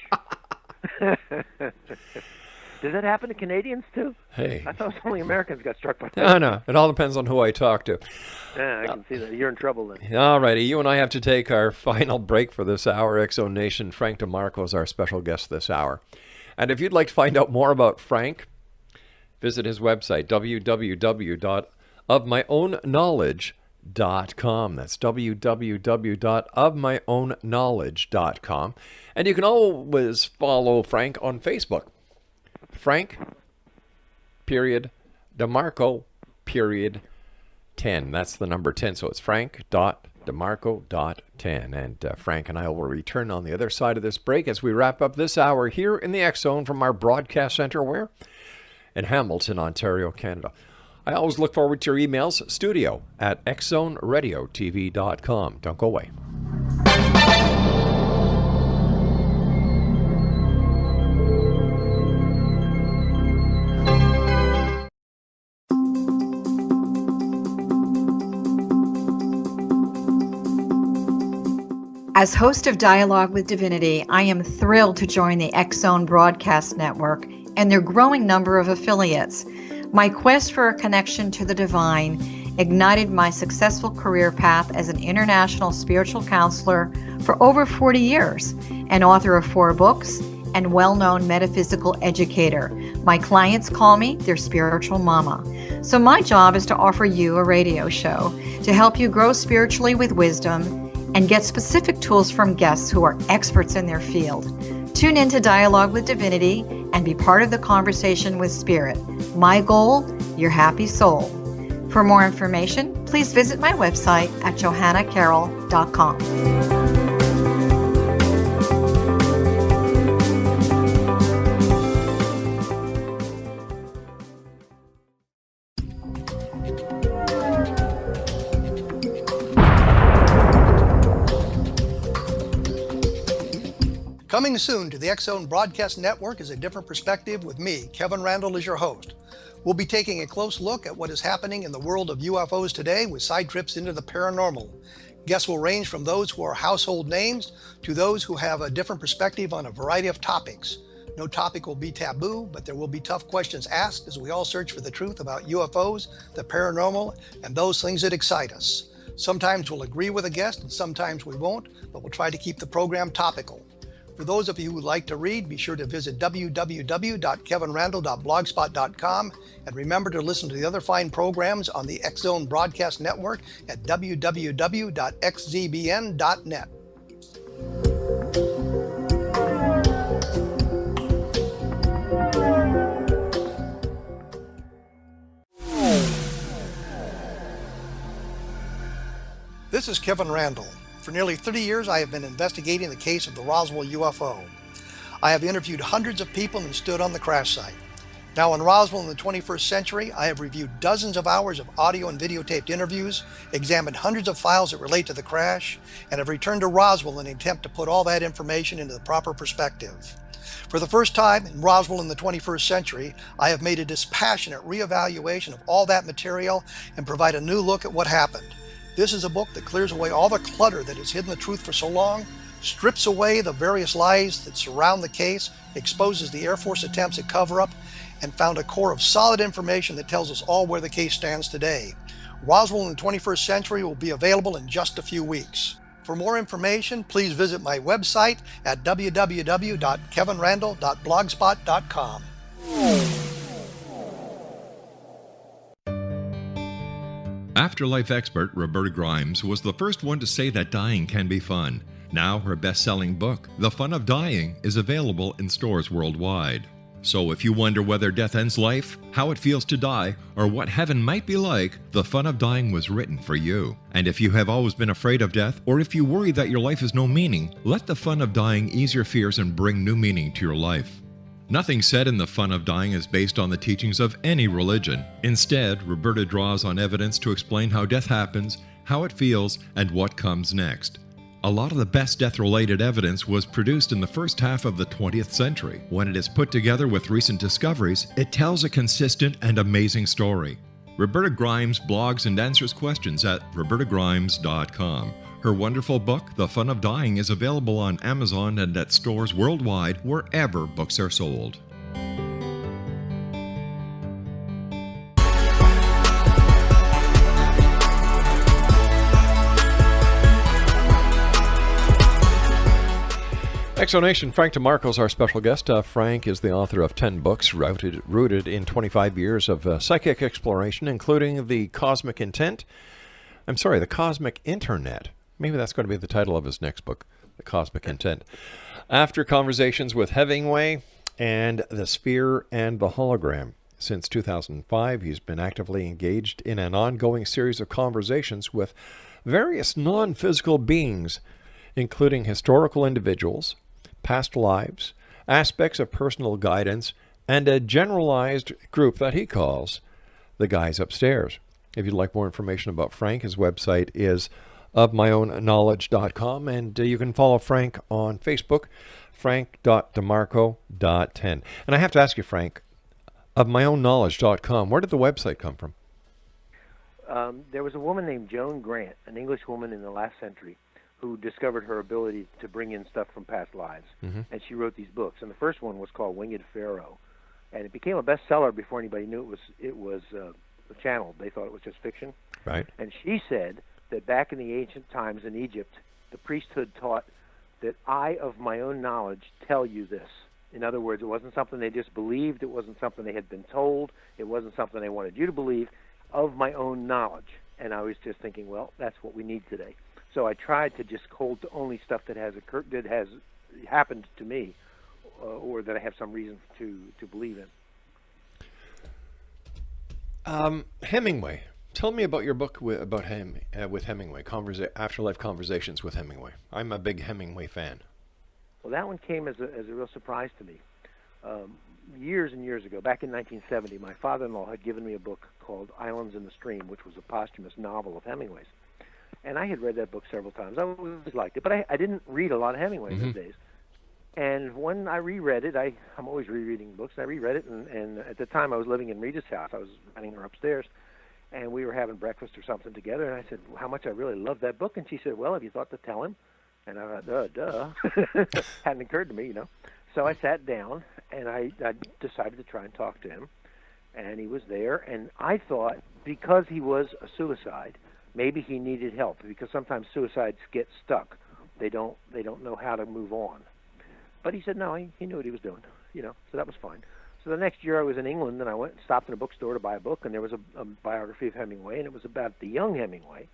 Does that happen to Canadians, too? Hey. I thought it was only Americans got struck by lightning. No. It all depends on who I talk to. Yeah, I can see that. You're in trouble then. All righty. You and I have to take our final break for this hour. X-Zone Nation, Frank DeMarco is our special guest this hour. And if you'd like to find out more about Frank, visit his website, www.ofmyoownknowledge.com. That's www.ofmyoownknowledge.com. And you can always follow Frank on Facebook. Frank, DeMarco, 10. That's the number 10. So it's frank.demarco.10. And Frank and I will return on the other side of this break as we wrap up this hour here in the X-Zone from our broadcast center, where? In Hamilton, Ontario, Canada. I always look forward to your emails, studio@xzoneradiotv.com. Don't go away. As host of Dialogue with Divinity, I am thrilled to join the X-Zone Broadcast Network and their growing number of affiliates. My quest for a connection to the divine ignited my successful career path as an international spiritual counselor for over 40 years, and author of 4 books, and well-known metaphysical educator. My clients call me their spiritual mama. So my job is to offer you a radio show to help you grow spiritually with wisdom and get specific tools from guests who are experts in their field. Tune in to Dialogue with Divinity and be part of the conversation with Spirit. My goal, your happy soul. For more information, please visit my website at johannacarroll.com. Coming soon to the X-Zone Broadcast Network is A Different Perspective with me, Kevin Randall, as your host. We'll be taking a close look at what is happening in the world of UFOs today with side trips into the paranormal. Guests will range from those who are household names to those who have a different perspective on a variety of topics. No topic will be taboo, but there will be tough questions asked as we all search for the truth about UFOs, the paranormal, and those things that excite us. Sometimes we'll agree with a guest and sometimes we won't, but we'll try to keep the program topical. For those of you who would like to read, be sure to visit www.kevinrandall.blogspot.com and remember to listen to the other fine programs on the X-Zone Broadcast Network at www.xzbn.net. This is Kevin Randall. For nearly 30 years, I have been investigating the case of the Roswell UFO. I have interviewed hundreds of people and stood on the crash site. Now in Roswell in the 21st century, I have reviewed dozens of hours of audio and videotaped interviews, examined hundreds of files that relate to the crash, and have returned to Roswell in an attempt to put all that information into the proper perspective. For the first time in Roswell in the 21st century, I have made a dispassionate reevaluation of all that material and provide a new look at what happened. This is a book that clears away all the clutter that has hidden the truth for so long, strips away the various lies that surround the case, exposes the Air Force attempts at cover-up, and found a core of solid information that tells us all where the case stands today. Roswell in the 21st century will be available in just a few weeks. For more information, please visit my website at www.kevinrandall.blogspot.com. Afterlife expert Roberta Grimes was the first one to say that dying can be fun. Now her best-selling book, The Fun of Dying, is available in stores worldwide. So if you wonder whether death ends life, how it feels to die, or what heaven might be like, The Fun of Dying was written for you. And if you have always been afraid of death, or if you worry that your life has no meaning, let The Fun of Dying ease your fears and bring new meaning to your life. Nothing said in The Fun of Dying is based on the teachings of any religion. Instead, Roberta draws on evidence to explain how death happens, how it feels, and what comes next. A lot of the best death-related evidence was produced in the first half of the 20th century. When it is put together with recent discoveries, it tells a consistent and amazing story. Roberta Grimes blogs and answers questions at robertagrimes.com. Her wonderful book, The Fun of Dying, is available on Amazon and at stores worldwide wherever books are sold. Exonation, Frank DeMARCO is our special guest. Frank is the author of 10 books rooted in 25 years of psychic exploration, including the Cosmic Internet. Maybe that's going to be the title of his next book, The Cosmic Intent. After Conversations with Hemingway and The Sphere and the Hologram. Since 2005, he's been actively engaged in an ongoing series of conversations with various non-physical beings, including historical individuals, past lives, aspects of personal guidance, and a generalized group that he calls the guys upstairs. If you'd like more information about Frank, his website is ofmyoownknowledge.com, and you can follow Frank on Facebook, frank.demarco.10. And I have to ask you, Frank, ofmyoownknowledge.com, where did the website come from? There was a woman named Joan Grant, an English woman in the last century, who discovered her ability to bring in stuff from past lives. Mm-hmm. And she wrote these books. And the first one was called Winged Pharaoh. And it became a bestseller before anybody knew it was channeled. They thought it was just fiction. Right. And she said that back in the ancient times in Egypt, the priesthood taught that I of my own knowledge tell you this. In other words, it wasn't something they just believed. It wasn't something they had been told. It wasn't something they wanted you to believe, of my own knowledge. And I was just thinking, well, that's what we need today. So I tried to just hold to only stuff that has occurred, that has happened to me, or that I have some reason to believe in. Hemingway. Tell me about your book with Hemingway, Afterlife Conversations with Hemingway. I'm a big Hemingway fan. Well, that one came as a real surprise to me. Years and years ago, back in 1970, my father-in-law had given me a book called Islands in the Stream, which was a posthumous novel of Hemingway's. And I had read that book several times. I always liked it, but I didn't read a lot of Hemingway those days. And when I reread it, I'm always rereading books. I reread it, and at the time I was living in Rita's house. I was renting her upstairs, and we were having breakfast or something together, and I said, how much I really loved that book. And she said, well, have you thought to tell him? And I thought, duh. Hadn't occurred to me, you know. So I sat down, and I decided to try and talk to him. And he was there, and I thought, because he was a suicide, maybe he needed help, because sometimes suicides get stuck. They don't know how to move on. But he said no, he knew what he was doing, you know, so that was fine. So the next year I was in England, and I stopped in a bookstore to buy a book, and there was a biography of Hemingway, and it was about the young Hemingway.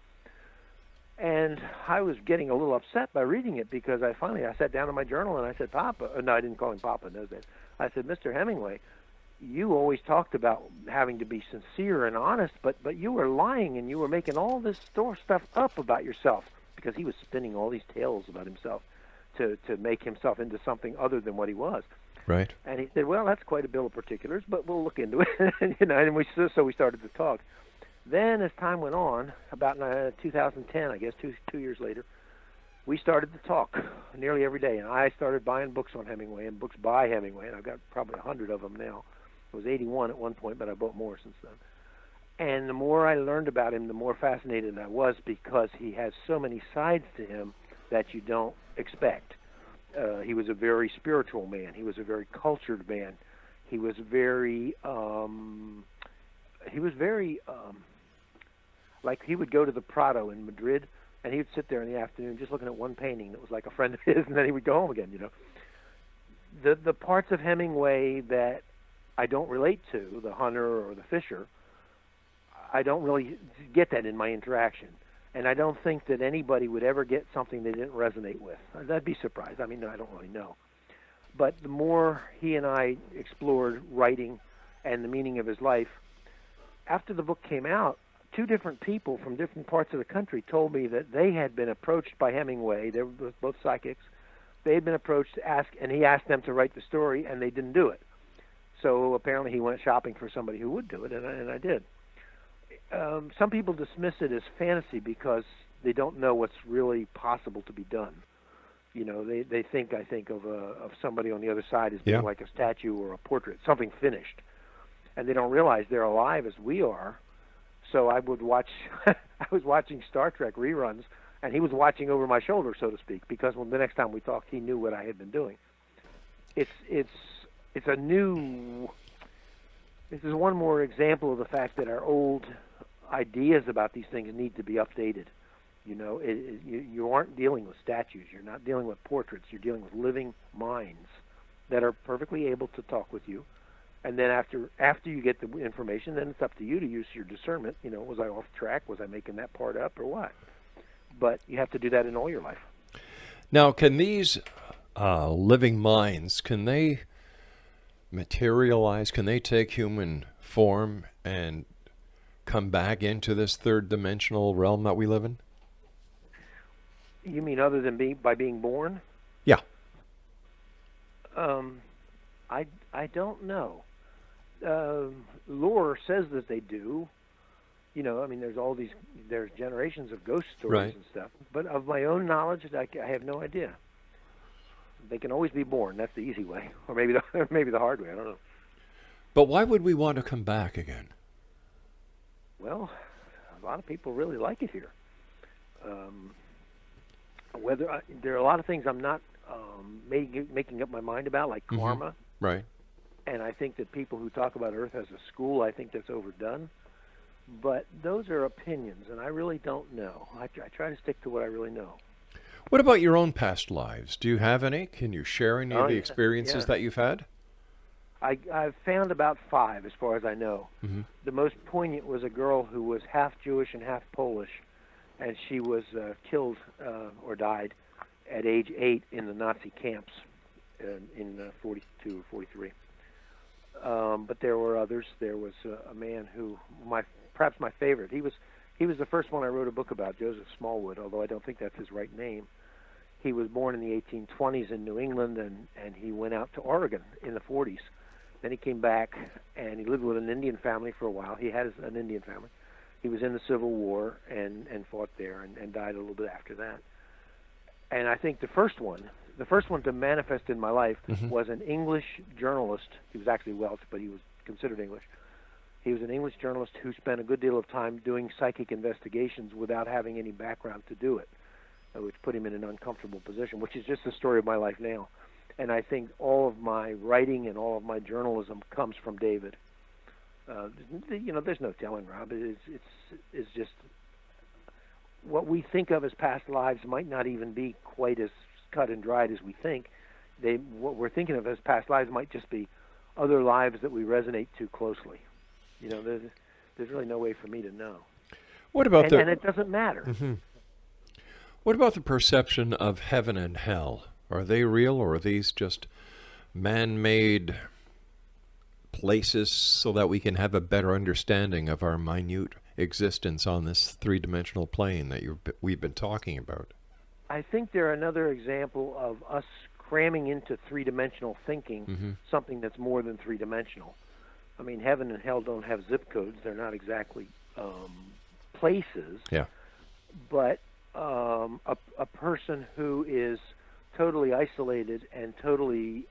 And I was getting a little upset by reading it, because I sat down in my journal and I said, Papa, no, I didn't call him Papa in those days. I said, Mr. Hemingway, you always talked about having to be sincere and honest, but you were lying, and you were making all this stuff up about yourself, because he was spinning all these tales about himself to make himself into something other than what he was. Right. And he said, well, that's quite a bill of particulars, but we'll look into it. You know, and we started to talk. Then as time went on, about 2010, I guess, two years later, we started to talk nearly every day, and I started buying books on Hemingway and books by Hemingway, and I've got probably 100 of them now. I was 81 at one point, but I bought more since then. And the more I learned about him, the more fascinated I was, because he has so many sides to him that you don't expect. He was a very spiritual man. He was a very cultured man. He was very like, he would go to the Prado in Madrid, and he would sit there in the afternoon just looking at one painting that was like a friend of his, and then he would go home again, you know. The parts of Hemingway that I don't relate to, the hunter or the fisher, I don't really get that in my interaction. And I don't think that anybody would ever get something they didn't resonate with. I'd be surprised. I mean, I don't really know. But the more he and I explored writing and the meaning of his life, after the book came out, two different people from different parts of the country told me that they had been approached by Hemingway. They were both psychics. They had been approached to ask, and he asked them to write the story, and they didn't do it. So apparently he went shopping for somebody who would do it, and I did. Some people dismiss it as fantasy because they don't know what's really possible to be done. You know, they think, I think, of somebody on the other side as being like a statue or a portrait, something finished. And they don't realize they're alive as we are. So I would watch, I was watching Star Trek reruns, and he was watching over my shoulder, so to speak, because when the next time we talked, he knew what I had been doing. This is one more example of the fact that our old ideas about these things need to be updated. You know, you aren't dealing with statues. You're not dealing with portraits. You're dealing with living minds that are perfectly able to talk with you. And then after you get the information, then it's up to you to use your discernment. You know, was I off track? Was I making that part up or what? But you have to do that in all your life. Now, can these living minds, can they materialize? Can they take human form and come back into this third dimensional realm that we live in? You mean other than by being born? Yeah. I don't know. Lore says that they do. You know, I mean, there's generations of ghost stories and stuff. But of my own knowledge, I have no idea. They can always be born. That's the easy way, or maybe the hard way. I don't know. But why would we want to come back again? Well, a lot of people really like it here. There are a lot of things I'm not making up my mind about, like karma. Right. And I think that people who talk about Earth as a school, I think that's overdone. But those are opinions, and I really don't know. I try to stick to what I really know. What about your own past lives? Do you have any? Can you share any of the experiences that you've had? I've found about 5, as far as I know. Mm-hmm. The most poignant was a girl who was half Jewish and half Polish, and she was killed or died at age 8 in the Nazi camps in 42 or 43. But there were others. There was a man who, perhaps my favorite. He was the first one I wrote a book about, Joseph Smallwood, although I don't think that's his right name. He was born in the 1820s in New England, and he went out to Oregon in the 40s. Then he came back, and he lived with an Indian family for a while. He had an Indian family. He was in the Civil War and fought there and died a little bit after that. And I think the first one to manifest in my life was an English journalist. He was actually Welsh, but he was considered English. He was an English journalist who spent a good deal of time doing psychic investigations without having any background to do it, which put him in an uncomfortable position, which is just the story of my life now. And I think all of my writing and all of my journalism comes from David. There's no telling, Rob. It's just what we think of as past lives might not even be quite as cut and dried as we think. What we're thinking of as past lives might just be other lives that we resonate too closely. There's really no way for me to know. What about and it doesn't matter. Mm-hmm. What about the perception of heaven and hell? Are they real, or are these just man-made places so that we can have a better understanding of our minute existence on this three-dimensional plane that we've been talking about? I think they're another example of us cramming into three-dimensional thinking something that's more than three-dimensional. I mean, heaven and hell don't have zip codes. They're not exactly places. Yeah. But a person who is totally isolated and totally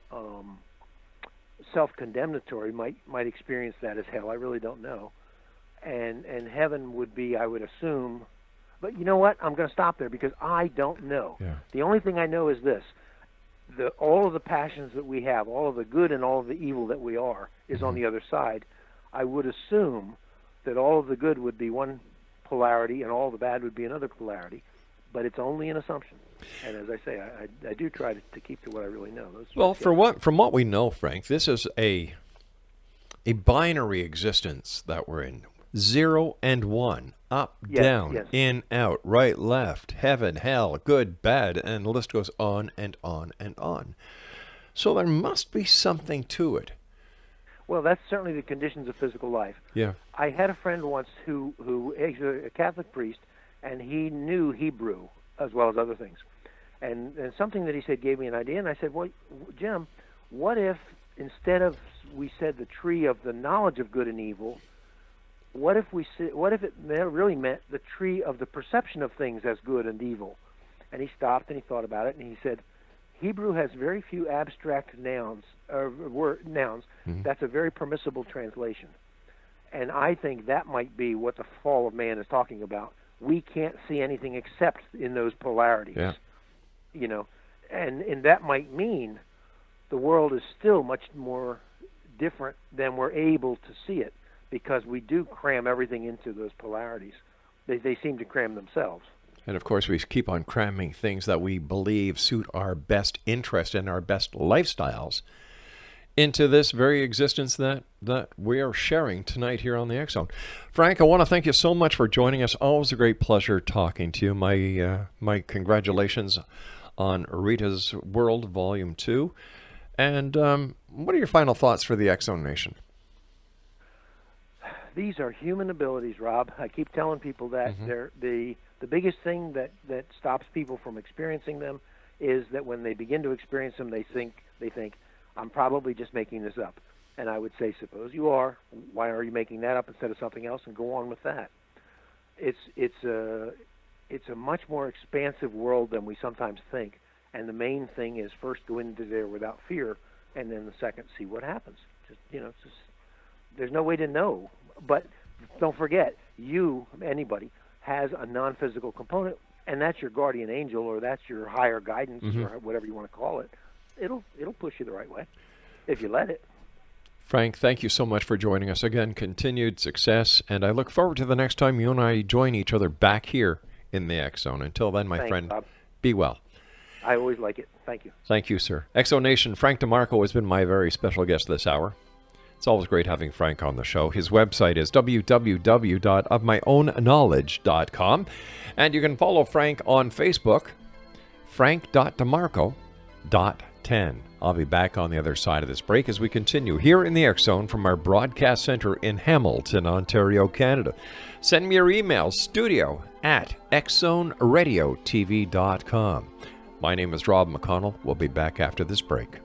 self-condemnatory might experience that as hell. I really don't know. And heaven would be, I would assume. But you know what? I'm going to stop there because I don't know. Yeah. The only thing I know is this. All of the passions that we have, all of the good and all of the evil that we are, is on the other side. I would assume that all of the good would be one polarity and all the bad would be another polarity, but it's only an assumption. And as I say, I do try to keep to what I really know. From what we know, Frank, this is a binary existence that we're in. 0 and 1, up, down, in, out, right, left, heaven, hell, good, bad, and the list goes on and on and on. So there must be something to it. Well, that's certainly the conditions of physical life. Yeah. I had a friend once who is a Catholic priest, and he knew Hebrew as well as other things. And something that he said gave me an idea, and I said, well, Jim, what if instead of we said the tree of the knowledge of good and evil, what if it really meant the tree of the perception of things as good and evil? And he stopped and he thought about it, and he said, Hebrew has very few abstract nouns. That's a very permissible translation. And I think that might be what the fall of man is talking about. We can't see anything except in those polarities. Yeah. And that might mean the world is still much more different than we're able to see it, because we do cram everything into those polarities. They seem to cram themselves. And of course, we keep on cramming things that we believe suit our best interest and our best lifestyles into this very existence that we are sharing tonight here on the X Zone. Frank, I want to thank you so much for joining us. Always a great pleasure talking to you. My congratulations on Rita's World Volume 2. And what are your final thoughts for the X Zone Nation? These are human abilities, Rob. I keep telling people that they're the biggest thing that stops people from experiencing them is that when they begin to experience them, they think I'm probably just making this up. And I would say, suppose you are. Why are you making that up instead of something else, and go on with that? It's a much more expansive world than we sometimes think. And the main thing is first go into there without fear, and then the second see what happens. There's no way to know. But don't forget, anybody, has a non-physical component, and that's your guardian angel, or that's your higher guidance, or whatever you want to call it. It'll push you the right way if you let it. Frank, thank you so much for joining us again. Continued success, and I look forward to the next time you and I join each other back here in the X Zone. Until then, my friend, Bob. be well. I always like it. Thank you. Thank you, sir. Exonation, Frank DeMARCO has been my very special guest this hour. It's always great having Frank on the show. His website is www.ofmyoownknowledge.com. And you can follow Frank on Facebook, frank.demarco.10. I'll be back on the other side of this break as we continue here in the X Zone from our broadcast center in Hamilton, Ontario, Canada. Send me your email, studio@xzoneradiotv.com. My name is Rob McConnell. We'll be back after this break.